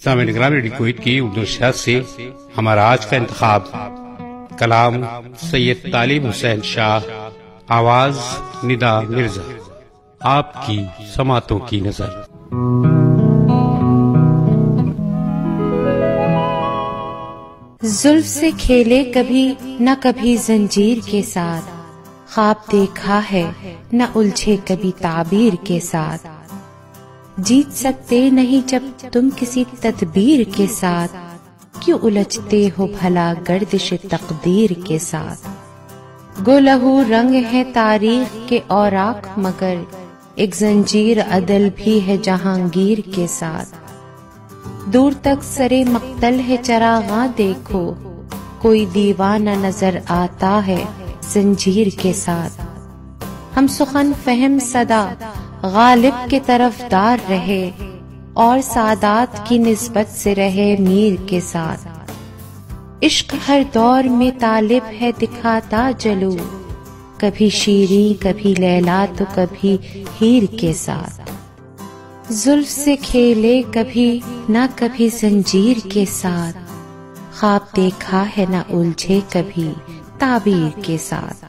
سامعین گرامی، radio Kuwait کی اردو نشریات سے ہمارا آج کا انتخاب کلام سید طالب حسین شاہ، آواز ندا مرزا، آپ کی سماعتوں کی نظر۔ زلف سے کھیلے کبھی نہ کبھی زنجیر کے ساتھ، خواب دیکھا ہے نہ الجھے کبھی تعبیر کے ساتھ، جیت سکتے نہیں جب تم کسی تدبیر کے ساتھ، کیوں الجھتے ہو بھلا گردش تقدیر کے ساتھ۔ گو لہو رنگ ہے تاریخ کے اوراق مگر ایک زنجیر عدل بھی ہے جہانگیر کے ساتھ۔ دور تک سرے مقتل ہے چراغاں دیکھو، کوئی دیوانہ نظر آتا ہے زنجیر کے ساتھ۔ ہم سخن فہم صدا غالب کے طرف دار رہے، اور سادات کی نسبت سے رہے میر کے ساتھ۔ عشق ہر دور میں طالب ہے دکھاتا جلو، کبھی شیریں کبھی لیلا تو کبھی ہیر کے ساتھ۔ زلف سے کھیلے کبھی نہ کبھی زنجیر کے ساتھ، خواب دیکھا ہے نہ الجھے کبھی تعبیر کے ساتھ۔